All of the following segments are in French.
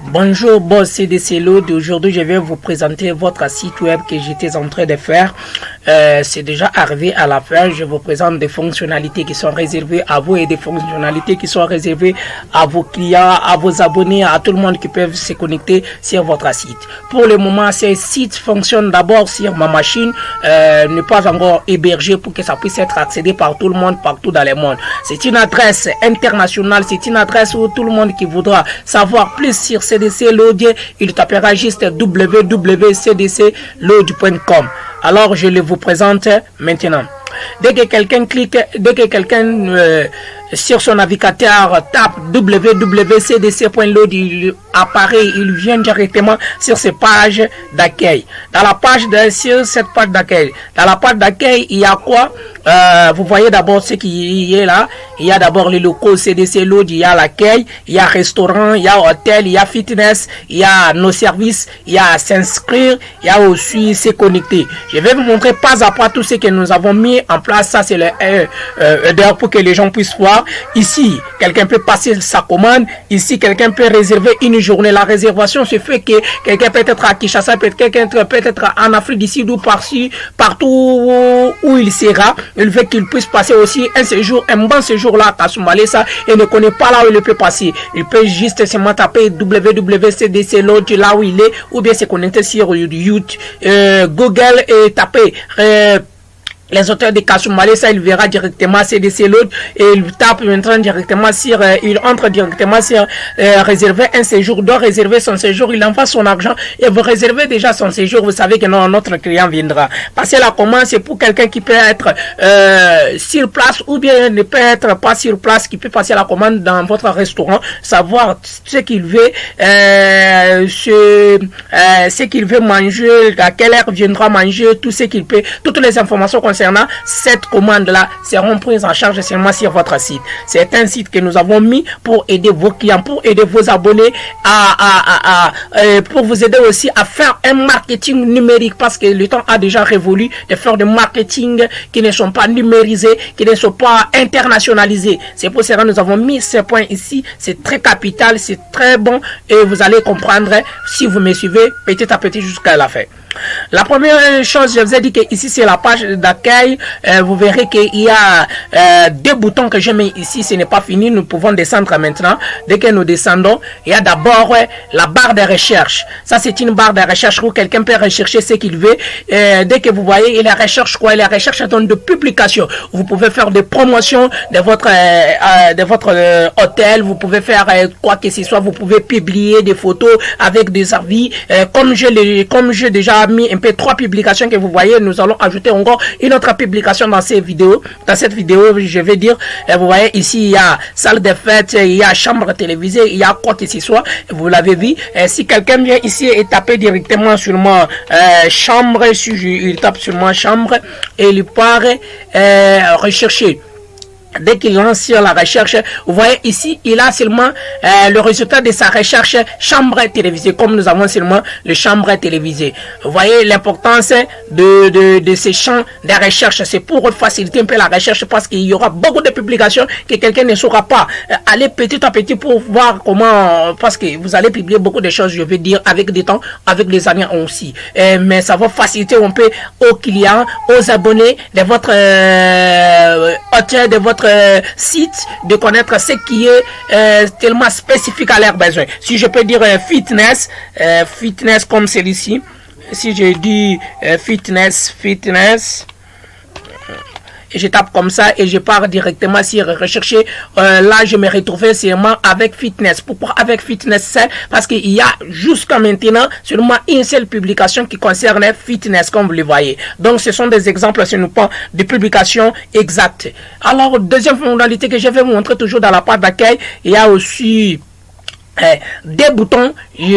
Bonjour boss CDC Load, aujourd'hui je vais vous présenter votre site web que j'étais en train de faire. C'est déjà arrivé à la fin. Je vous présente des fonctionnalités qui sont réservées à vous et des fonctionnalités qui sont réservées à vos clients, à vos abonnés, à tout le monde qui peut se connecter sur votre site. Pour le moment, ce site fonctionne d'abord sur ma machine, n'est pas encore hébergé pour que ça puisse être accédé par tout le monde, partout dans le monde. C'est une adresse internationale, c'est une adresse où tout le monde qui voudra savoir plus sur CDC Load, il tapera juste www.cdcload.com. Alors je le vous présente maintenant. Dès que quelqu'un clique, sur son navigateur tape www.cdc.load, il apparaît, il vient directement sur ces pages d'accueil. Sur cette page d'accueil, dans la page d'accueil, il y a quoi? Vous voyez d'abord ce qui est là. Il y a d'abord les locaux CDC Load, il y a l'accueil, il y a restaurant, il y a hôtel, il y a fitness, il y a nos services, il y a s'inscrire, il y a aussi se connecter. Je vais vous montrer pas à pas tout ce que nous avons mis en place. Ça c'est le header pour que les gens puissent voir. Ici, quelqu'un peut passer sa commande. Ici, quelqu'un peut réserver une journée. La réservation se fait que quelqu'un peut être à Kinshasa, quelqu'un peut être en Afrique d'ici, partout où il sera. Il veut qu'il puisse passer aussi un séjour, un bon séjour là à Kasumbalesa et ne connaît pas là où il peut passer. Il peut juste seulement taper www.cdcload là où il est ou bien se connecter sur YouTube, Google et taper les auteurs de Kasumbalesa, il verra directement CDC Load et il tape maintenant directement sur, il entre directement sur réserver un séjour, doit réserver son séjour, il envoie son argent et vous réservez déjà son séjour, vous savez que non, notre client viendra. Passer la commande, c'est pour quelqu'un qui peut être sur place ou bien ne peut être pas sur place, qui peut passer la commande dans votre restaurant, savoir ce qu'il veut, ce qu'il veut manger, à quelle heure viendra manger, tout ce qu'il peut, toutes les informations concernant cette commande-là seront prises en charge seulement sur votre site. C'est un site que nous avons mis pour aider vos clients, pour aider vos abonnés, pour vous aider aussi à faire un marketing numérique parce que le temps a déjà révolu de faire des marketing qui ne sont pas numérisés, qui ne sont pas internationalisés. C'est pour cela que nous avons mis ce point ici. C'est très capital, c'est très bon et vous allez comprendre si vous me suivez petit à petit jusqu'à la fin. La première chose, je vous ai dit que ici c'est la page d'accueil. Vous verrez qu'il y a deux boutons que je mets ici. Ce n'est pas fini, nous pouvons descendre maintenant. Dès que nous descendons, il y a d'abord la barre de recherche. Ça c'est une barre de recherche où quelqu'un peut rechercher ce qu'il veut. Dès que vous voyez, il recherche quoi? Il recherche un ton de publication. Vous pouvez faire des promotions de votre hôtel. Vous pouvez faire quoi que ce soit. Vous pouvez publier des photos avec des avis. Comme j'ai déjà mis un peu 3 publications que vous voyez, nous allons ajouter encore une autre publication dans ces vidéos. Dans cette vidéo, je vais dire, vous voyez ici, il y a salle de fête, il y a chambre télévisée, il y a quoi que ce soit. Vous l'avez vu. Si quelqu'un vient ici et taper directement sur moi chambre, si il tape sur moi chambre et il part rechercher. Dès qu'il lance sur la recherche, vous voyez ici, il a seulement le résultat de sa recherche chambre télévisée, comme nous avons seulement le chambre télévisée. Vous voyez l'importance de ces champs de recherche. C'est pour faciliter un peu la recherche parce qu'il y aura beaucoup de publications que quelqu'un ne saura pas. Aller petit à petit pour voir comment, parce que vous allez publier beaucoup de choses, je veux dire, avec des temps, avec des années aussi. Mais ça va faciliter un peu aux clients, aux abonnés de votre hôtel, de votre site, de connaître ce qui est tellement spécifique à leurs besoins. Si je peux dire fitness comme celui-ci, si je dis fitness, et je tape comme ça et je pars directement sur rechercher. Là, je me retrouvais seulement avec fitness. Pourquoi avec fitness? Parce qu'il y a jusqu'à maintenant seulement une seule publication qui concerne fitness, comme vous le voyez. Donc, ce sont des exemples, ce n'est pas des publications exactes. Alors, deuxième fonctionnalité que je vais vous montrer toujours dans la page d'accueil, il y a aussi des boutons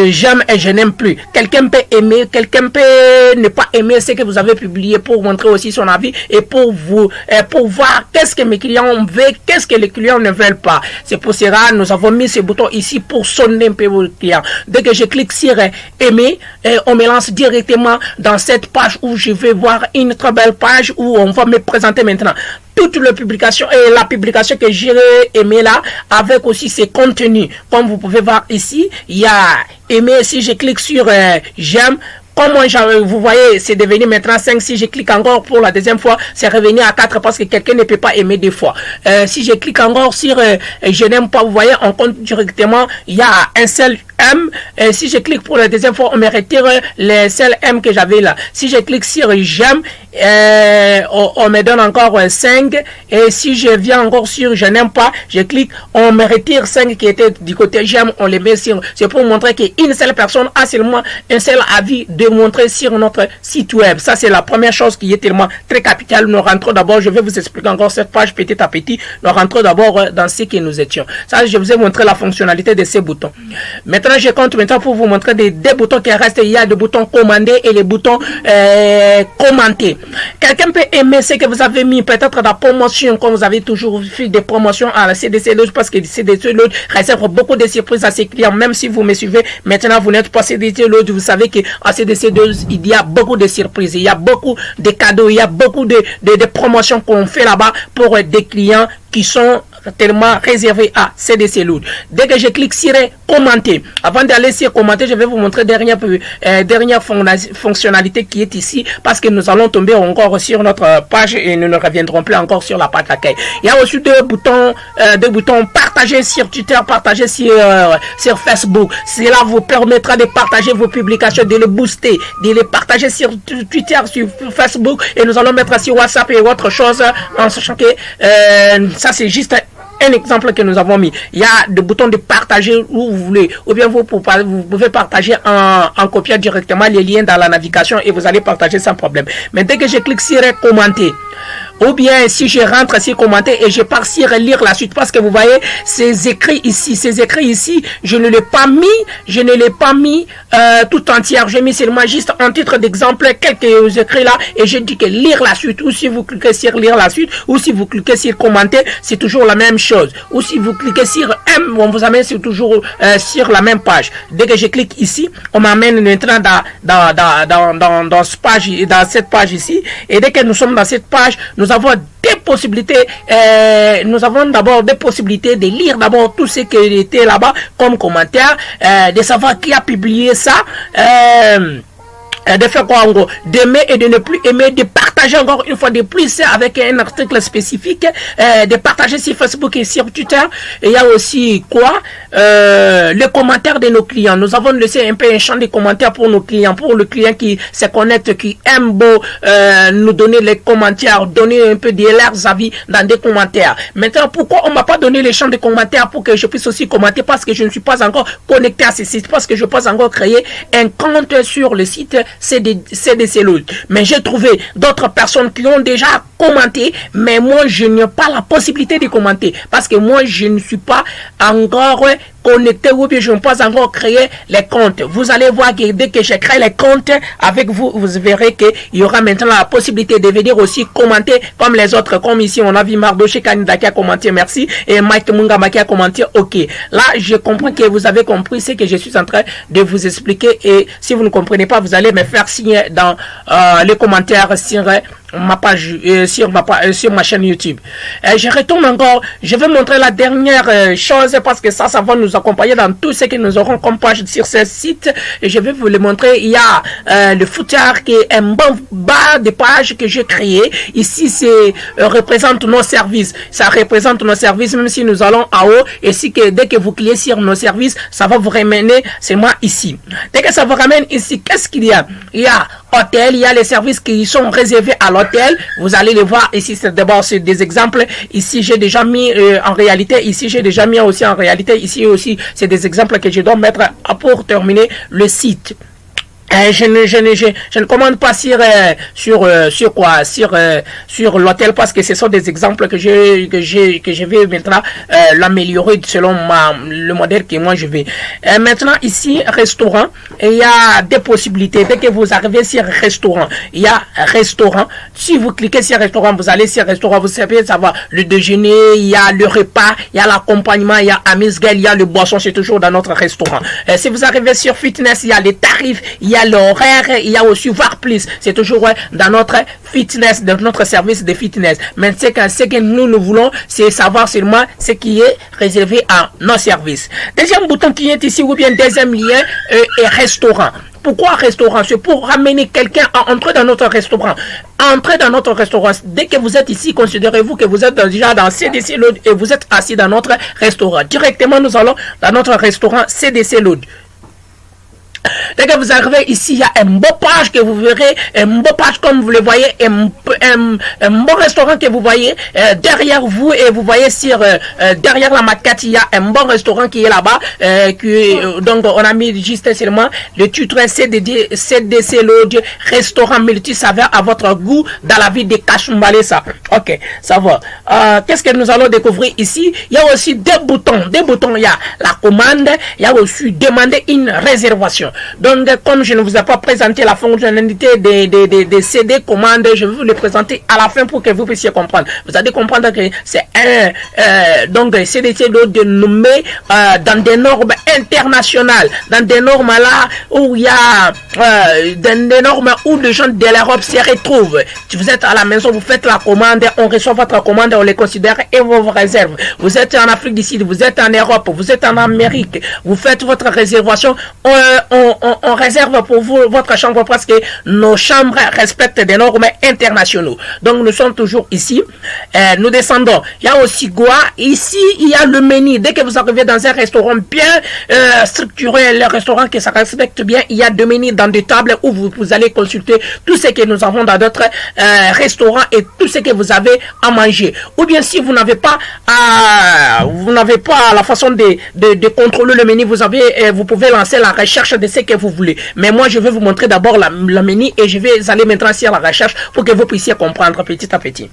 j'aime et je n'aime plus. Quelqu'un peut aimer, quelqu'un peut ne pas aimer ce que vous avez publié pour montrer aussi son avis et pour vous pour voir qu'est-ce que mes clients veulent, qu'est-ce que les clients ne veulent pas. C'est pour cela nous avons mis ce bouton ici pour sonner un peu vos clients. Dès que je clique sur aimer, on me lance directement dans cette page où je vais voir une très belle page où on va me présenter maintenant toutes les publications et la publication que j'ai aimée là, avec aussi ses contenus. Comme vous pouvez voir ici, il y a aimé. Si je clique sur j'aime, comme moi, vous voyez, c'est devenu maintenant 5. Si je clique encore pour la deuxième fois, c'est revenu à 4 parce que quelqu'un ne peut pas aimer deux fois. Si je clique encore sur je n'aime pas, vous voyez, on compte directement, il y a un seul M. Si je clique pour la deuxième fois, on me retire les seuls M que j'avais là. Si je clique sur j'aime, on me donne encore 5. Et si je viens encore sur je n'aime pas, je clique, on me retire 5 qui étaient du côté j'aime, on les met sur. C'est pour montrer qu'une seule personne a seulement un seul avis de montrer sur notre site web. Ça, c'est la première chose qui est tellement très capitale. Nous rentrons d'abord, je vais vous expliquer encore cette page petit à petit. Nous rentrons d'abord dans ce que nous étions. Ça, je vous ai montré la fonctionnalité de ces boutons. Maintenant, je compte maintenant pour vous montrer des boutons qui restent. Il y a des boutons commander et les boutons commenter. Quelqu'un peut aimer ce que vous avez mis, peut-être la promotion, comme vous avez toujours fait des promotions à la CDC Lodge, parce que CDC Lodge réserve beaucoup de surprises à ses clients. Même si vous me suivez, maintenant vous n'êtes pas CDC Lodge, vous savez qu'à CDC Lodge, il y a beaucoup de surprises, il y a beaucoup de cadeaux, il y a beaucoup de promotions qu'on fait là-bas pour des clients qui sont tellement réservé à CDC Lodge. Dès que je clique sur commenter, avant d'aller sur commenter, je vais vous montrer dernière fonctionnalité qui est ici, parce que nous allons tomber encore sur notre page et nous ne reviendrons plus encore sur la page d'accueil. Il y a aussi deux boutons partager sur Twitter, partager sur Facebook. Cela vous permettra de partager vos publications, de les booster, de les partager sur Twitter, sur Facebook, et nous allons mettre sur WhatsApp et autre chose, en sachant que ça c'est juste un exemple que nous avons mis. Il y a des boutons de partager où vous voulez, ou bien vous pouvez partager en copiant directement les liens dans la navigation et vous allez partager sans problème. Mais dès que je clique sur commenter, ou bien si je rentre sur commenter et je pars sur lire la suite, parce que vous voyez ces écrits ici, je ne l'ai pas mis tout entier. J'ai mis seulement juste un titre d'exemple, quelques écrits là, et je dis que lire la suite, ou si vous cliquez sur lire la suite, ou si vous cliquez sur commenter, c'est toujours la même chose. Ou si vous cliquez sur M, on vous amène toujours sur la même page. Dès que je clique ici, on m'amène maintenant dans cette page ici, et dès que nous sommes dans cette page, nous avons des possibilités, nous avons d'abord des possibilités de lire d'abord tout ce qui était là-bas comme commentaire, de savoir qui a publié ça, de faire quoi en gros, d'aimer et de ne plus aimer, de partager encore une fois de plus avec un article spécifique, de partager sur Facebook et sur Twitter. Et il y a aussi quoi, les commentaires de nos clients. Nous avons laissé un peu un champ de commentaires pour nos clients, pour le client qui se connecte, qui aime beau nous donner les commentaires, donner un peu de leurs avis dans des commentaires. Maintenant, pourquoi on m'a pas donné les champs de commentaires pour que je puisse aussi commenter? Parce que je ne suis pas encore connecté à ce site, parce que je n'ai pas encore créé un compte sur le site CDC Lodge. Mais j'ai trouvé d'autres personnes qui ont déjà commenté, mais moi je n'ai pas la possibilité de commenter parce que moi je ne suis pas encore connecté ou bien je n'ai pas encore créé les comptes. Vous allez voir que dès que je crée les comptes avec vous, vous verrez qu'il y aura maintenant la possibilité de venir aussi commenter comme les autres. Comme ici on a vu Mardoché Kanida qui a commenté merci et Mike Mungama qui a commenté ok. Là je comprends que vous avez compris ce que je suis en train de vous expliquer, et si vous ne comprenez pas, vous allez me faire signe dans les commentaires sur ma page, sur ma chaîne YouTube. Je retourne encore, je vais montrer la dernière chose parce que ça va nous accompagner dans tout ce que nous aurons comme page sur ce site, et je vais vous le montrer. Il y a le footer qui est un bon bas de page que j'ai créé. Ici, c'est représente nos services. Ça représente nos services, même si nous allons en haut, et si que dès que vous cliquez sur nos services, ça va vous ramener, c'est moi ici. Dès que ça vous ramène ici, qu'est-ce qu'il y a? Il y a hôtel, il y a les services qui sont réservés à l'hôtel. Vous allez les voir ici, c'est d'abord des exemples. Ici, j'ai déjà mis en réalité. Ici, j'ai déjà mis aussi en réalité. Ici aussi, c'est des exemples que je dois mettre pour terminer le site. Je ne commande pas sur l'hôtel parce que ce sont des exemples que je vais maintenant l'améliorer selon le modèle que moi je vais. Maintenant ici restaurant, et il y a des possibilités. Dès que vous arrivez sur restaurant, il y a restaurant. Si vous cliquez sur restaurant, vous allez sur restaurant, vous savez savoir le déjeuner, il y a le repas, il y a l'accompagnement, il y a amuse-gueule, il y a le boisson, c'est toujours dans notre restaurant. Si vous arrivez sur fitness, il y a les tarifs, il y y a l'horaire, il y a aussi voir plus. C'est toujours dans notre fitness, dans notre service de fitness. Mais ce que nous voulons, c'est savoir seulement ce qui est réservé à nos services. Deuxième bouton qui est ici, ou bien deuxième lien, est restaurant. Pourquoi restaurant? C'est pour ramener quelqu'un à entrer dans notre restaurant. Entrez dans notre restaurant. Dès que vous êtes ici, considérez-vous que vous êtes déjà dans CDC Load et vous êtes assis dans notre restaurant. Directement, nous allons dans notre restaurant CDC Load. Dès que vous arrivez ici, il y a un beau page que vous verrez, un beau page comme vous le voyez, un beau restaurant que vous voyez derrière vous, et vous voyez sur derrière la maquette, il y a un bon restaurant qui est là-bas, donc on a mis juste seulement le titre CDC Load, restaurant multi-saveur à votre goût dans la ville de Kashumbalesa. Ok, ça va. Qu'est-ce que nous allons découvrir ici? Il y a aussi des boutons, il y a la commande, il y a aussi demander une réservation. Donc, comme je ne vous ai pas présenté la fonctionnalité des CD commandes, je vais vous le présenter à la fin pour que vous puissiez comprendre. Vous allez comprendre que c'est donc CDC de nommer dans des normes internationales, dans des normes là où il y a dans des normes où les gens de l'Europe se retrouvent. Si vous êtes à la maison, vous faites la commande, on reçoit votre commande, on les considère et on vous réserve. Vous êtes en Afrique du Sud, vous êtes en Europe, vous êtes en Amérique, vous faites votre réservation, on réserve pour vous votre chambre parce que nos chambres respectent des normes internationaux. Donc nous sommes toujours ici. Nous descendons. Il y a aussi quoi? Ici, il y a le menu. Dès que vous arrivez dans un restaurant bien structuré, le restaurant qui se respecte bien, il y a deux menus dans des tables où vous allez consulter tout ce que nous avons dans notre restaurant et tout ce que vous avez à manger. Ou bien si vous n'avez pas la façon de contrôler le menu, vous pouvez lancer la recherche de ce que vous voulez. Mais moi, je vais vous montrer d'abord la menu et je vais aller maintenant sur la recherche pour que vous puissiez comprendre petit à petit.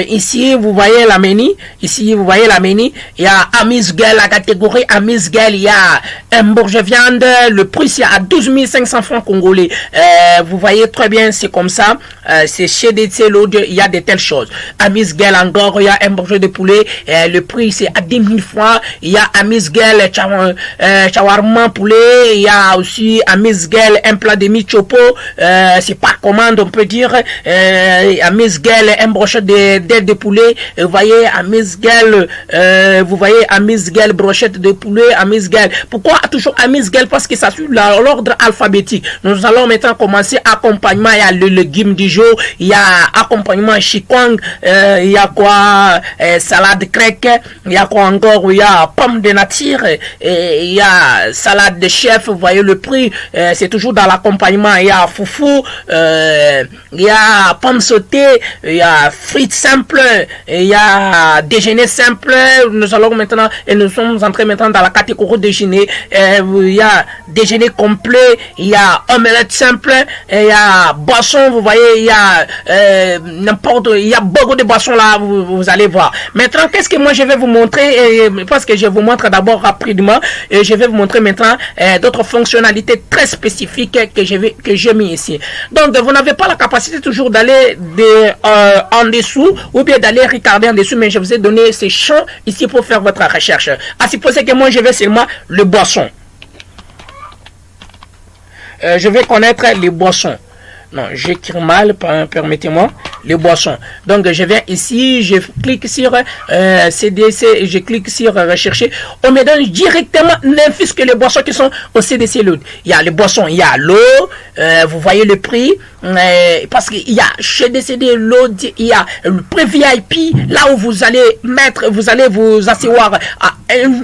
Ici, vous voyez la menu. Ici, vous voyez la menu. Il y a Amuse-Gueule, la catégorie Amuse-Gueule. Il y a un bourge viande. Le prix, c'est à 12 500 francs congolais. Vous voyez très bien, c'est comme ça. C'est chez DT Load, il y a de telles choses. Amuse-Gueule, encore, il y a un bourge de poulet. Le prix, c'est à 10 000 francs. Il y a Amuse-Gueule, shawarma poulet. Il y a aussi Amuse-Gueule, un plat de mi-chopo. C'est par commande, on peut dire. Amuse-Gueule, un brochette d'aile de poulet. Vous voyez Amuse-Gueule, brochette de poulet, Amuse-Gueule. Pourquoi toujours Amuse-Gueule? Parce que ça suit l'ordre alphabétique. Nous allons maintenant commencer accompagnement. Il y a le légume du jour, il y a accompagnement chikwang, il y a quoi, salade grecque, il y a quoi encore, il y a pomme de nature, et il y a salade de chef. Vous voyez le prix, c'est toujours dans l'accompagnement. Il y a foufou, il y a pomme sautée, il y a frites simples, il y a déjeuner simple. Nous allons maintenant, et nous sommes entrés maintenant dans la catégorie déjeuner. Il y a déjeuner complet, il y a omelette simple, il y a boisson. Vous voyez, il y a il y a beaucoup de boissons là, vous allez voir. Maintenant, qu'est-ce que moi je vais vous montrer, parce que je vous montre d'abord rapidement, et je vais vous montrer maintenant d'autres fonctionnalités très spécifiques que j'ai mis ici. Donc, vous n'avez pas la capacité toujours d'aller en dessous ou bien d'aller regarder en dessous, mais je vous ai donné ces champs ici pour faire votre recherche. À supposer que moi je vais seulement le boisson. Je vais connaître les boissons. Non, j'écris mal, permettez-moi. Les boissons. Donc, je viens ici, je clique sur CDC et je clique sur rechercher. On me donne directement n'importe que les boissons qui sont au CDC Load. Il y a les boissons, il y a l'eau, vous voyez le prix, parce qu'il y a chez CDC Load, il y a le prix VIP, là où vous allez vous asseoir à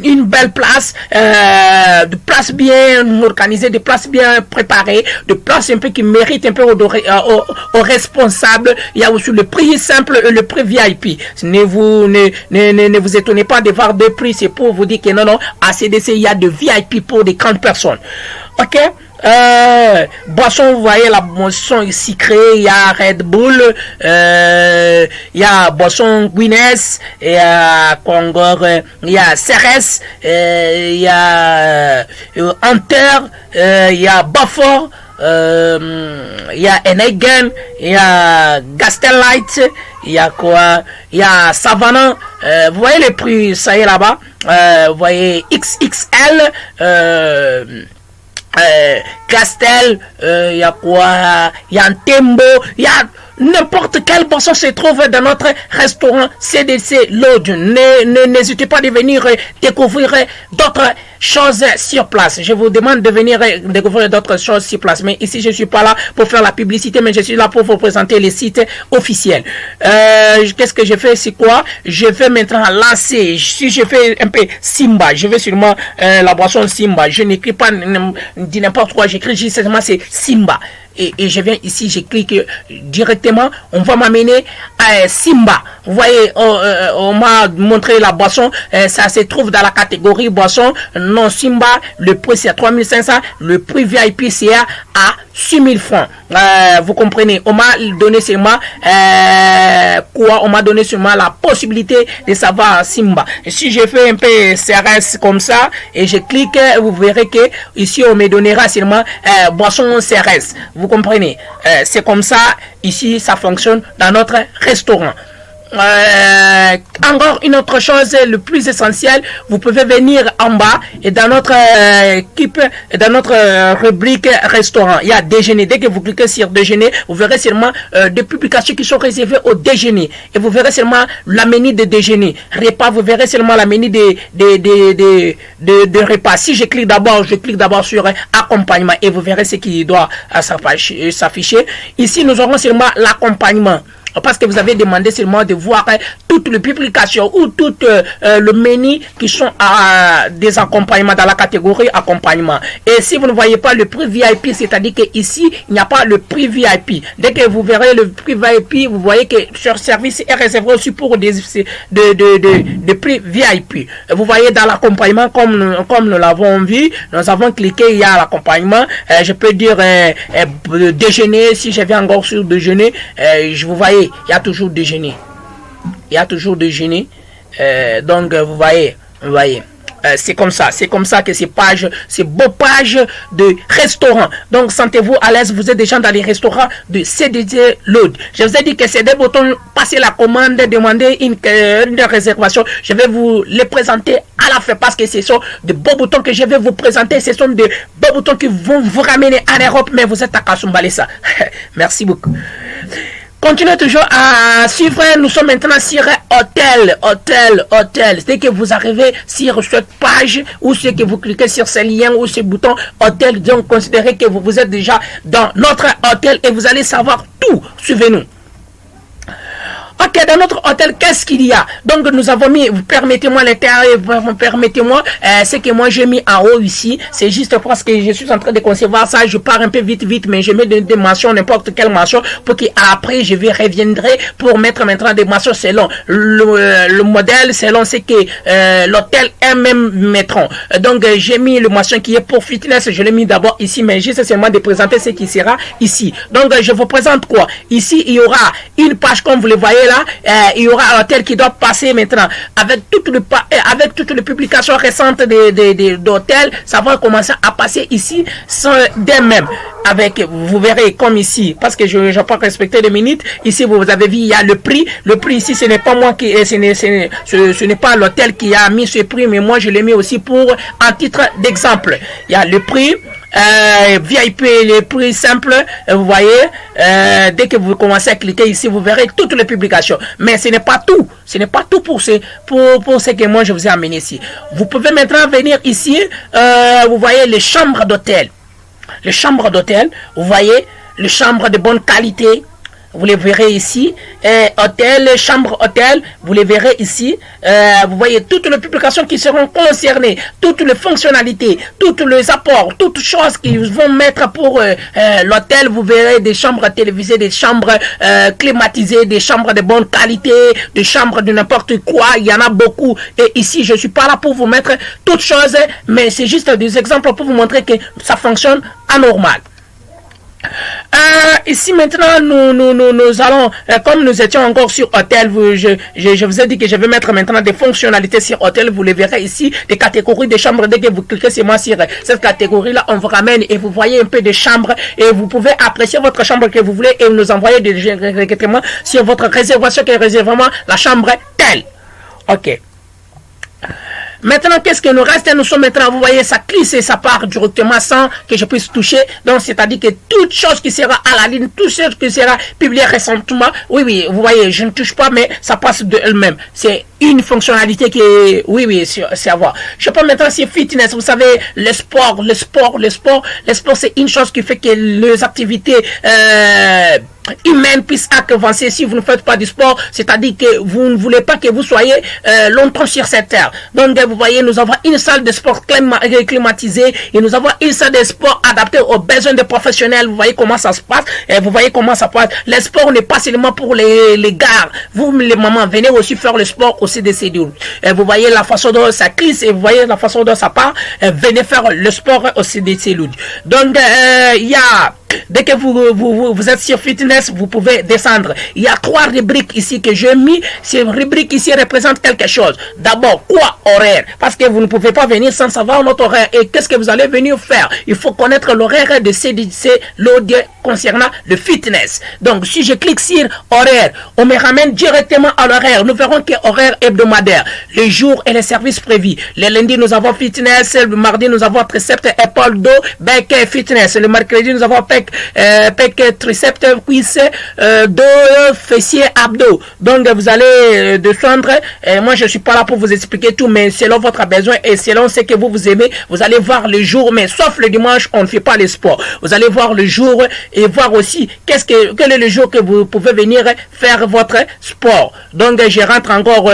une belle place, de place bien organisée, de place bien préparée, de place un peu qui mérite un peu aux responsables. Il y a aussi le prix simple et le prix VIP. Ne vous étonnez pas de voir deux prix. C'est pour vous dire que non, à CDC, il y a de VIP pour des grandes personnes. Ok? Boisson, vous voyez la boisson sucrée, il y a Red Bull, il y a boisson Guinness, il y a Kongor, il y a Ceres, il y a Hunter, il y a Buffer, il y a Enegan, il y a Gastelite, il y a quoi, il y a Savannah. Vous voyez les prix, ça y est là-bas. Vous voyez XXL, Castel, il y a quoi, il y a un Tembo, il y a n'importe quelle boisson se trouve dans notre restaurant CDC Lodge. N'hésitez pas de venir découvrir d'autres choses sur place. Je vous demande de venir découvrir d'autres choses sur place. Mais ici, je ne suis pas là pour faire la publicité, mais je suis là pour vous présenter les sites officiels. Qu'est-ce que je fais? C'est quoi? Je vais maintenant lancer. Si je fais un peu Simba, je vais sûrement la boisson Simba. Je n'écris pas n'importe quoi. J'écris justement c'est Simba. Et je viens ici, je clique directement, on va m'amener à Simba. Vous voyez, on m'a montré la boisson, ça se trouve dans la catégorie boisson. Non, Simba, le prix c'est à 3500, le prix VIP c'est à 6000 francs. Vous comprenez, on m'a donné seulement on m'a donné seulement la possibilité de savoir Simba. Et si je fais un peu CRS comme ça et je clique, vous verrez que ici on me donnera seulement boisson CRS. Vous comprenez, c'est comme ça ici ça fonctionne dans notre restaurant. Encore une autre chose, le plus essentiel, vous pouvez venir en bas et dans notre équipe, dans notre rubrique restaurant, il y a déjeuner. Dès que vous cliquez sur déjeuner, vous verrez seulement des publications qui sont réservées au déjeuner et vous verrez seulement la menu de déjeuner. Repas, vous verrez seulement la menu de repas. Si je clique d'abord sur accompagnement et vous verrez ce qui doit s'afficher. Ici, nous aurons seulement l'accompagnement. Parce que vous avez demandé seulement de voir toutes les publications ou tout le menu qui sont à des accompagnements dans la catégorie accompagnement. Et si vous ne voyez pas le prix VIP, c'est-à-dire qu'ici, il n'y a pas le prix VIP. Dès que vous verrez le prix VIP, vous voyez que ce service est réservé aussi pour des prix VIP. Vous voyez dans l'accompagnement, comme nous l'avons vu, nous avons cliqué, il y a l'accompagnement. Je peux dire déjeuner, si je viens encore sur déjeuner, je vous voyez. Il y a toujours déjeuner. Il y a toujours déjeuner. Donc, vous voyez. C'est comme ça que ces beaux pages de restaurants. Donc, sentez-vous à l'aise. Vous êtes déjà dans les restaurants de CDC Lodge. Je vous ai dit que c'est des boutons. Passez la commande, demandez une réservation. Je vais vous les présenter à la fin parce que ce sont de beaux boutons que je vais vous présenter. Ce sont de beaux boutons qui vont vous ramener en Europe. Mais vous êtes à Kasumbalesa. Merci beaucoup. Continuez toujours à suivre. Nous sommes maintenant sur hôtel. Dès que vous arrivez sur cette page ou c'est que vous cliquez sur ce lien ou ce bouton hôtel, donc considérez que vous êtes déjà dans notre hôtel et vous allez savoir tout. Suivez-nous. Ok, dans notre hôtel, qu'est-ce qu'il y a? Donc, nous avons mis, permettez-moi l'intérieur, permettez-moi, ce que moi j'ai mis en haut ici, c'est juste parce que je suis en train de concevoir ça, je pars un peu vite, mais je mets des mentions, n'importe quelle mention, pour qu'après, je reviendrai pour mettre maintenant des mentions selon le modèle, selon ce que l'hôtel eux-mêmes mettront. Donc, j'ai mis le mention qui est pour fitness, je l'ai mis d'abord ici, mais juste seulement de présenter ce qui sera ici. Donc, je vous présente quoi? Ici, il y aura une page, comme vous le voyez là, il y aura un hôtel qui doit passer maintenant avec toutes les publications récentes d'hôtels, ça va commencer à passer ici d'eux-mêmes. Avec, vous verrez comme ici, parce que je n'ai pas respecté les minutes. Ici, vous avez vu, il y a le prix. Le prix ici, ce n'est pas moi qui, ce n'est pas l'hôtel qui a mis ce prix, mais moi je l'ai mis aussi pour un titre d'exemple. Il y a le prix. VIP, les prix simples, vous voyez, dès que vous commencez à cliquer ici, vous verrez toutes les publications. Mais ce n'est pas tout. Ce n'est pas tout pour ce que moi je vous ai amené ici. Vous pouvez maintenant venir ici, vous voyez les chambres d'hôtel. Les chambres d'hôtel, vous voyez, les chambres de bonne qualité. Vous les verrez ici, hôtel, chambre hôtel, vous les verrez ici. Vous voyez toutes les publications qui seront concernées, toutes les fonctionnalités, tous les apports, toutes choses qu'ils vont mettre pour l'hôtel. Vous verrez des chambres télévisées, des chambres climatisées, des chambres de bonne qualité, des chambres de n'importe quoi. Il y en a beaucoup. Et ici, je ne suis pas là pour vous mettre toutes choses, mais c'est juste des exemples pour vous montrer que ça fonctionne anormal. Ici maintenant nous allons comme nous étions encore sur hôtel, je vous ai dit que je vais mettre maintenant des fonctionnalités sur hôtel. Vous les verrez ici, des catégories de chambres. Dès que vous cliquez sur moi sur cette catégorie là, on vous ramène et vous voyez un peu de chambres et vous pouvez apprécier votre chambre que vous voulez et nous envoyer des recrutements sur votre réservation qui est réservement la chambre telle. Ok. Maintenant, qu'est-ce que nous reste? Nous sommes maintenant, vous voyez, ça glisse et ça part directement sans que je puisse toucher. Donc, c'est-à-dire que toute chose qui sera à la ligne, toute chose qui sera publiée récemment, oui, vous voyez, je ne touche pas, mais ça passe de elle-même. C'est une fonctionnalité qui est, oui, c'est à voir. Je peux maintenant, c'est fitness. Vous savez, le sport, c'est une chose qui fait que les activités, humaine puisse avancer. Si vous ne faites pas du sport, c'est-à-dire que vous ne voulez pas que vous soyez longtemps sur cette terre. Donc vous voyez, nous avons une salle de sport climatisée et nous avons une salle de sport adaptée aux besoins des professionnels. Vous voyez comment ça se passe et vous voyez comment ça passe. Le sport n'est pas seulement pour les gars. Vous les mamans, venez aussi faire le sport au CDC. Et vous voyez la façon dont ça glisse et vous voyez la façon dont ça part. Venez faire le sport au CDC. Donc il y a, dès que vous êtes sur fitness, vous pouvez descendre. Il y a 3 rubriques ici que j'ai mis. Ces rubriques ici représentent quelque chose. D'abord, quoi? Horaire. Parce que vous ne pouvez pas venir sans savoir notre horaire. Et qu'est-ce que vous allez venir faire? Il faut connaître l'horaire de CDC, l'audio concernant le fitness. Donc, si je clique sur horaire, on me ramène directement à l'horaire. Nous verrons que horaire hebdomadaire, les jours et les services prévus. Le lundi, nous avons fitness. Le mardi, nous avons triceps, épaule, dos, bec, fitness. Le mercredi, nous avons pec, triceps, cuisses, dos, fessiers, abdos. Donc vous allez descendre. Moi je suis pas là pour vous expliquer tout, mais selon votre besoin et selon ce que vous aimez, vous allez voir le jour. Mais sauf le dimanche, on ne fait pas les sports. Vous allez voir le jour et voir aussi quel est le jour que vous pouvez venir faire votre sport. Donc je rentre encore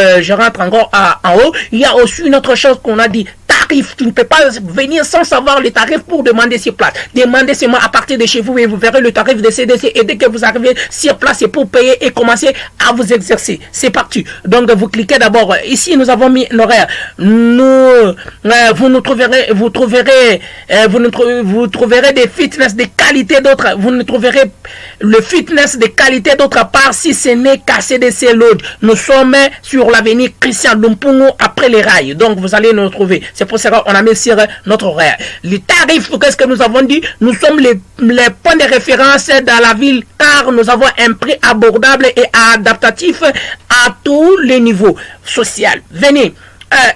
en haut. Il y a aussi une autre chose qu'on a dit. Tarif, tu ne peux pas venir sans savoir les tarifs pour demander sur place. Demandez seulement à partir de chez vous et vous verrez le tarif de CDC. Et dès que vous arrivez sur place, c'est pour payer et commencer à vous exercer. C'est parti. Donc vous cliquez d'abord. Ici, nous avons mis l'horaire. Vous trouverez des fitness de qualité d'autres. Vous ne trouverez le fitness de qualité d'autre part si ce n'est qu'à CDC Load. Nous sommes sur l'avenue Christian Lumpungu après les rails. Donc vous allez nous trouver. C'est pour ça qu'on a mis sur notre horaire. Les tarifs, qu'est-ce que nous avons dit? Nous sommes les points de référence dans la ville car nous avons un prix abordable et adaptatif à tous les niveaux sociaux. Venez.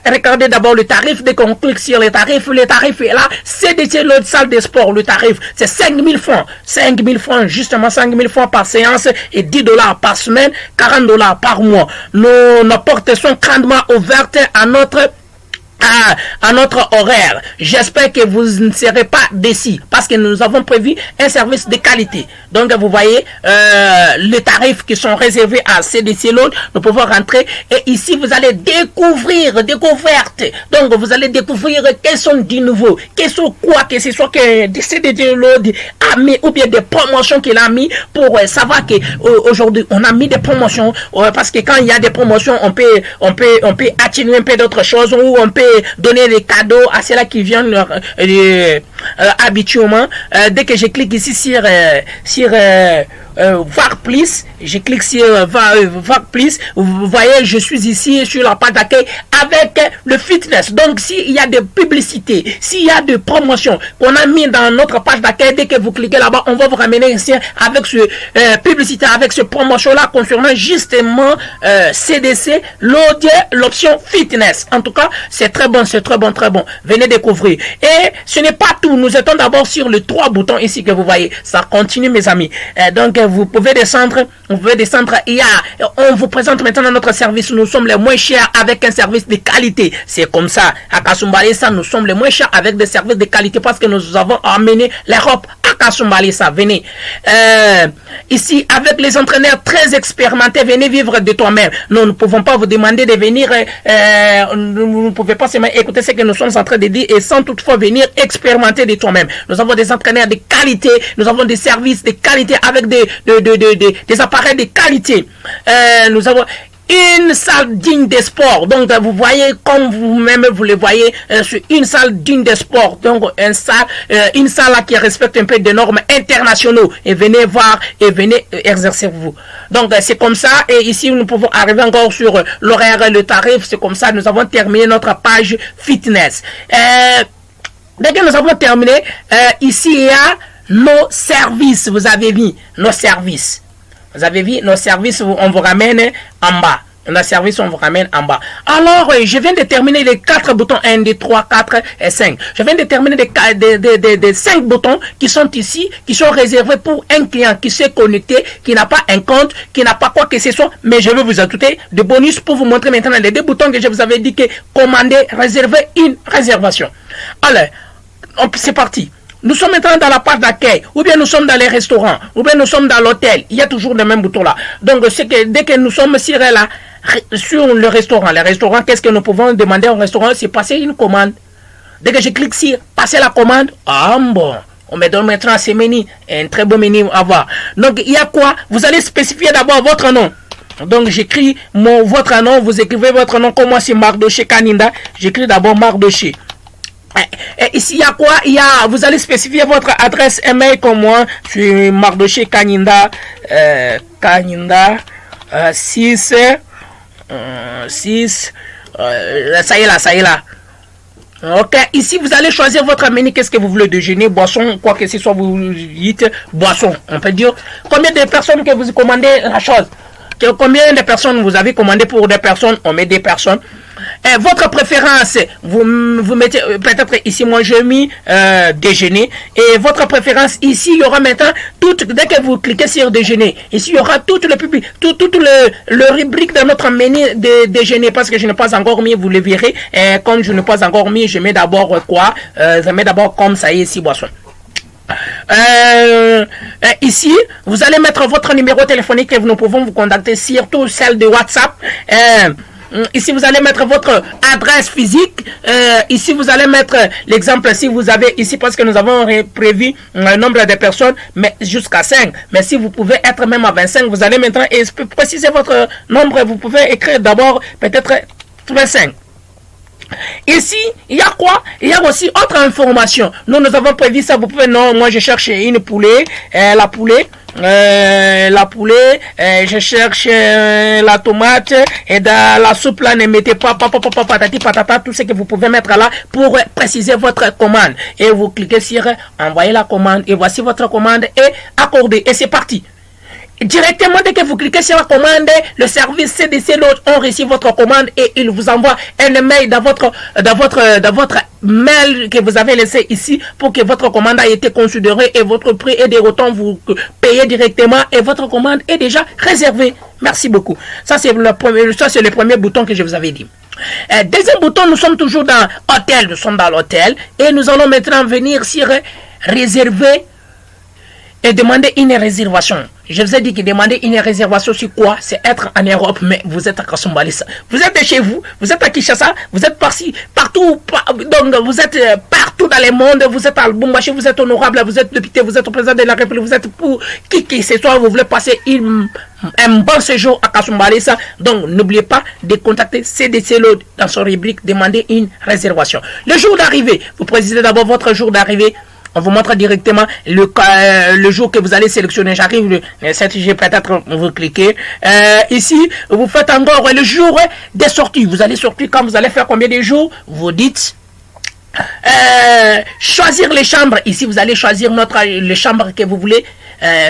Regardez d'abord le tarif. Dès qu'on clique sur le tarif est là. C'est l'autre salle de sport. Le tarif, c'est 5000 francs. 5000 francs, justement 5000 francs par séance et 10 $ par semaine, 40 $ par mois. Nos portes sont grandement ouvertes à notre horaire. J'espère que vous ne serez pas déçus parce que nous avons prévu un service de qualité. Donc vous voyez les tarifs qui sont réservés à CDC Load. Nous pouvons rentrer et ici vous allez découvrir découverte. Donc vous allez découvrir quels sont du nouveau, quels sont quoi que ce soit que CDC Load a mis ou bien des promotions qu'il a mis pour savoir que aujourd'hui on a mis des promotions parce que quand il y a des promotions on peut atténuer un peu d'autres choses ou on peut donner des cadeaux à ceux-là qui viennent habituellement. Dès que je clique ici sur voir plus, je clique sur voir plus, vous voyez je suis ici sur la page d'accueil avec le fitness. Donc s'il y a des publicités, s'il y a des promotions qu'on a mis dans notre page d'accueil, dès que vous cliquez là-bas, on va vous ramener ici avec ce publicité, avec ce promotion là concernant justement CDC, l'option fitness. En tout cas, c'est très bon. Venez découvrir. Et ce n'est pas tout. Nous étions d'abord sur les 3 boutons ici que vous voyez. Ça continue, mes amis. Donc vous pouvez descendre. On vous présente maintenant notre service. Nous sommes les moins chers avec un service de qualité. C'est comme ça. À Kasumbalesa, nous sommes les moins chers avec des services de qualité parce que nous avons amené l'Europe à Kasumbalesa. Venez. Ici, avec les entraîneurs très expérimentés, venez vivre de toi-même. Nous ne pouvons pas vous demander de venir. Vous ne pouvez pas seulement écouter ce que nous sommes en train de dire et sans toutefois venir expérimenter de toi-même. Nous avons des entraîneurs de qualité. Nous avons des services de qualité avec des appareils de qualité. Nous avons une salle digne des sports. Donc vous voyez comme vous-même vous le voyez, c'est une salle digne des sports. Donc une salle là qui respecte un peu des normes internationaux. Et venez voir et venez exercer vous. Donc c'est comme ça. Et ici nous pouvons arriver encore sur l'horaire et le tarif. C'est comme ça. Nous avons terminé notre page fitness. Dès que nous avons terminé, ici il y a nos services. Vous avez vu nos services. Vous avez vu nos services, on vous ramène en bas. dans le service, on vous ramène en bas. Alors, je viens de terminer les 4 boutons 1, 2, 3, 4 et 5. Je viens de terminer des 5 boutons qui sont ici, qui sont réservés pour un client qui s'est connecté, qui n'a pas un compte, qui n'a pas quoi que ce soit. Mais je vais vous ajouter des bonus pour vous montrer maintenant les 2 boutons que je vous avais dit que commander, réserver une réservation. Alors, c'est parti. Nous sommes maintenant dans la page d'accueil, ou bien nous sommes dans les restaurants, ou bien nous sommes dans l'hôtel. Il y a toujours le même bouton là. Donc, c'est que dès que nous sommes sur le restaurant, qu'est-ce que nous pouvons demander au restaurant? C'est passer une commande. Dès que je clique sur passer la commande, ah bon, on me donne maintenant ces menus, un très beau menu à voir. Donc, il y a quoi? Vous allez spécifier d'abord votre nom. Donc, j'écris votre nom, vous écrivez votre nom, comme moi c'est Mardoché Kaninda. J'écris d'abord Mardoché. Et ici, il y a quoi? Vous allez spécifier votre adresse email comme moi. Je suis Mardoché Kaninda, 6, ça y est là. Ok, ici vous allez choisir votre menu, qu'est-ce que vous voulez, déjeuner, boisson, quoi que ce soit, vous dites boisson, on peut dire combien de personnes que vous commandez la chose, combien de personnes vous avez commandé pour des personnes, on met des personnes. Et votre préférence, vous mettez peut-être ici, moi j'ai mis déjeuner. Et votre préférence ici, il y aura maintenant dès que vous cliquez sur déjeuner, ici il y aura tout le public, tout le rubrique de notre menu de déjeuner, parce que je n'ai pas encore mis, vous le verrez. Et comme je n'ai pas encore mis, je mets d'abord quoi? Je mets d'abord comme ça y est ici, boisson. Ici, vous allez mettre votre numéro téléphonique et nous pouvons vous contacter, surtout celle de WhatsApp. Ici, vous allez mettre votre adresse physique. Ici, vous allez mettre l'exemple si vous avez ici, parce que nous avons prévu un nombre de personnes, mais jusqu'à 5. Mais si vous pouvez être même à 25, vous allez maintenant préciser votre nombre. Vous pouvez écrire d'abord peut-être 25. Ici, il y a quoi? Il y a aussi autre information. Nous avons prévu ça. Vous pouvez, non, moi je cherche une poulet, la poulet, je cherche la tomate, et dans la soupe là, ne mettez pas patati patata, tout ce que vous pouvez mettre là pour préciser votre commande. Et vous cliquez sur envoyer la commande, et voici votre commande est accordée. Et c'est parti. Directement, dès que vous cliquez sur la commande, le service CDC Lodge ont reçu votre commande et il vous envoie un email dans votre mail que vous avez laissé ici pour que votre commande ait été considérée et votre prix et des retours vous payez directement et votre commande est déjà réservée. Merci beaucoup. Ça, c'est le premier bouton que je vous avais dit. Deuxième bouton, nous sommes toujours dans hôtel. Nous sommes dans l'hôtel et nous allons maintenant venir sur réserver et demander une réservation. Je vous ai dit que demander une réservation sur quoi? C'est être en Europe, mais vous êtes à Kasumbalesa. Vous êtes chez vous, vous êtes à Kinshasa, vous êtes partout, donc vous êtes partout dans le monde, vous êtes à Lubumbashi, vous êtes honorable, vous êtes député, vous êtes au président de la République, vous êtes pour qui que ce soit, vous voulez passer un bon séjour à Kasumbalesa. Donc n'oubliez pas de contacter CDC Lodge dans son rubrique, demander une réservation. Le jour d'arrivée, vous précisez d'abord votre jour d'arrivée. On vous montre directement le jour que vous allez sélectionner. J'arrive le 7 juillet, peut-être vous cliquez. Ici, vous faites encore le jour des sorties. Vous allez sortir quand vous allez faire combien de jours? Vous dites choisir les chambres. Ici, vous allez choisir les chambres que vous voulez.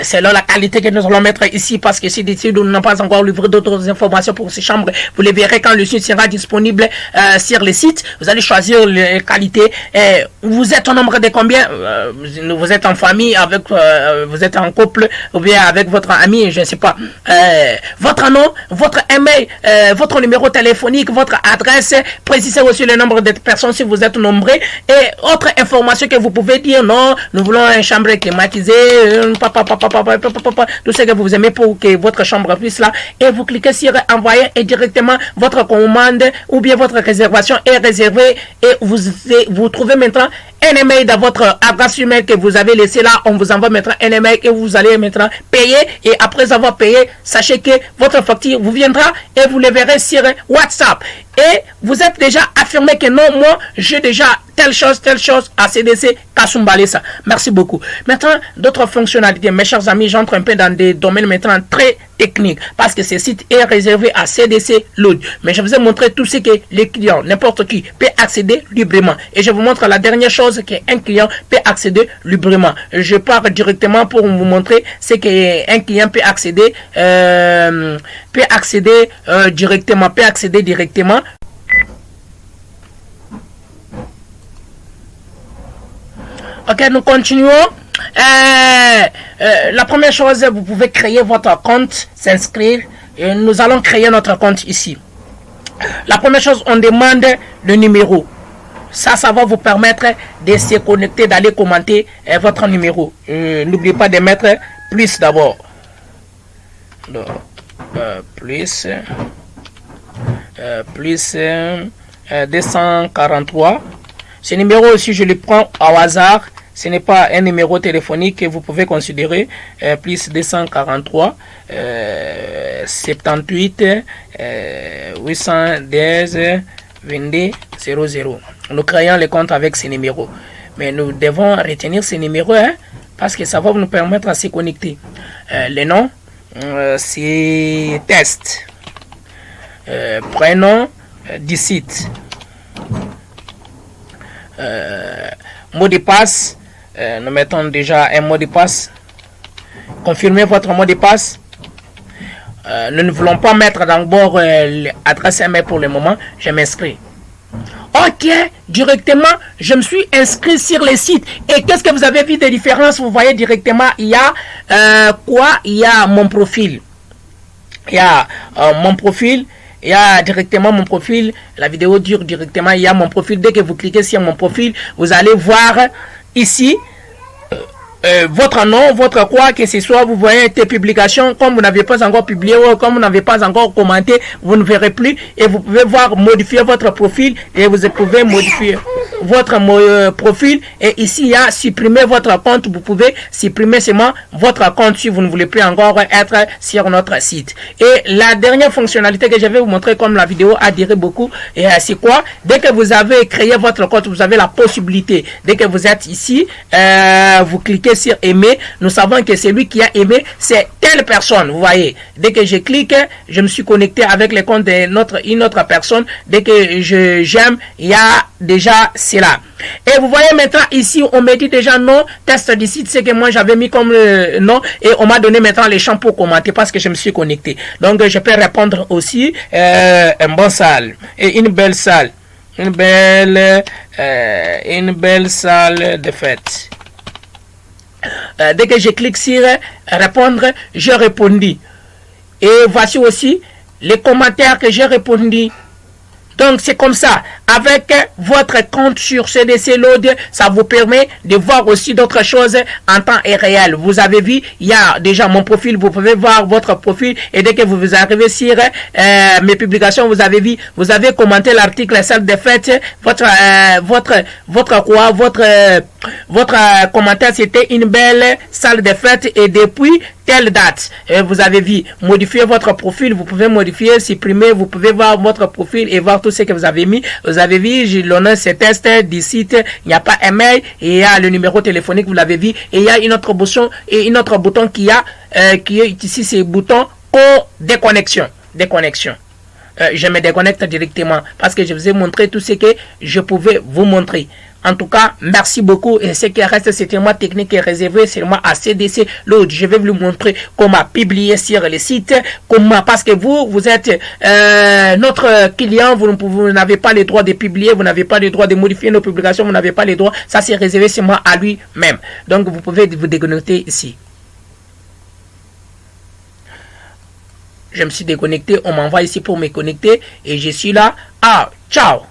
Selon la qualité que nous allons mettre ici, parce que si nous n'avons pas encore livré d'autres informations pour ces chambres, vous les verrez quand le site sera disponible sur le site. Vous allez choisir les qualités. Vous êtes au nombre de combien? Vous êtes en famille, avec vous êtes en couple, ou bien avec votre ami, je ne sais pas. Votre nom, votre email, votre numéro téléphonique, votre adresse, précisez aussi le nombre de personnes si vous êtes nombreux, et autre information que vous pouvez dire, non, nous voulons une chambre climatisée, tout ce que vous aimez pour que votre chambre puisse là, et vous cliquez sur envoyer et directement votre commande ou bien votre réservation est réservée et vous trouvez maintenant un email dans votre adresse email que vous avez laissé là. On vous envoie maintenant un email et vous allez maintenant payer, et après avoir payé, sachez que votre facture vous viendra et vous le verrez sur WhatsApp. Et vous êtes déjà affirmé que non, moi j'ai déjà telle chose à CDC Kasumbalesa. Merci beaucoup. Maintenant, d'autres fonctionnalités. Mes chers amis, j'entre un peu dans des domaines maintenant très techniques parce que ce site est réservé à CDC Lodge. Mais je vous ai montré tout ce que les clients, n'importe qui, peut accéder librement. Et je vous montre la dernière chose chose qu'un client peut accéder librement. Je pars directement pour vous montrer ce qu'un client peut accéder directement. Ok, nous continuons. La première chose, vous pouvez créer votre compte, s'inscrire. Nous allons créer notre compte ici. La première chose, on demande le numéro. Ça va vous permettre de se connecter, d'aller commenter votre numéro. N'oubliez pas de mettre plus d'abord. Plus 243. Ce numéro aussi, je le prends au hasard. Ce n'est pas un numéro téléphonique que vous pouvez considérer. Plus 243 78 810 22 00. Nous créons les comptes avec ces numéros. Mais nous devons retenir ces numéros parce que ça va nous permettre de se connecter. Le nom, c'est test. Prénom du site. Mot de passe. Nous mettons déjà un mot de passe. Confirmez votre mot de passe. Nous ne voulons pas mettre d'abord l'adresse email pour le moment. Je m'inscris. Ok, directement, je me suis inscrit sur le site. Et qu'est-ce que vous avez vu de différence? Vous voyez directement, il y a il y a mon profil. Il y a mon profil. Il y a directement mon profil. La vidéo dure directement. Il y a mon profil. Dès que vous cliquez sur mon profil, vous allez voir ici votre nom, votre quoi que ce soit. Vous voyez tes publications. Comme vous n'avez pas encore publié ou comme vous n'avez pas encore commenté, vous ne verrez plus. Et vous pouvez voir modifier votre profil. Et vous pouvez modifier votre profil. Et ici, il y a supprimer votre compte. Vous pouvez supprimer seulement votre compte si vous ne voulez plus encore être sur notre site. Et la dernière fonctionnalité que je vais vous montrer, comme la vidéo a duré beaucoup, c'est quoi? Dès que vous avez créé votre compte, vous avez la possibilité, dès que vous êtes ici, vous cliquez sur aimer. Nous savons que celui qui a aimé, c'est telle personne. Vous voyez, dès que je clique, je me suis connecté avec le compte d'une autre personne. Dès que j'aime, il y a déjà cela. Et vous voyez maintenant ici, on me dit déjà non, test du site, c'est que moi j'avais mis comme nom et on m'a donné maintenant les champs pour commenter parce que je me suis connecté. Donc je peux répondre aussi un bon salle et une belle salle. Une belle salle de fête. Dès que je clique sur répondre, je répondis. Et voici aussi les commentaires que j'ai répondu. Donc c'est comme ça, avec votre compte sur CDC Load, ça vous permet de voir aussi d'autres choses en temps réel. Vous avez vu, il y a déjà mon profil, vous pouvez voir votre profil et dès que vous arrivez sur mes publications, vous avez vu, vous avez commenté l'article salle de fête, votre commentaire c'était une belle salle de fête et depuis telle date. Vous avez vu, modifier votre profil, vous pouvez modifier, supprimer, vous pouvez voir votre profil et voir tout ce que vous avez mis. Vous avez vu, j'ai l'honneur c'est test du site, il n'y a pas un mail, et il y a le numéro téléphonique, vous l'avez vu, et il y a une autre bouton qui est ici, c'est le bouton déconnexion. Je me déconnecte directement parce que je vous ai montré tout ce que je pouvais vous montrer. En tout cas, merci beaucoup. Et ce qui reste, c'est une technique réservée seulement à CDC Load. Je vais vous montrer comment publier sur le site. Comment, parce que vous êtes notre client, vous n'avez pas le droit de publier, vous n'avez pas le droit de modifier nos publications, vous n'avez pas le droit. Ça, c'est réservé seulement à lui-même. Donc, vous pouvez vous déconnecter ici. Je me suis déconnecté, on m'envoie ici pour me connecter et je suis là. Ah, ciao!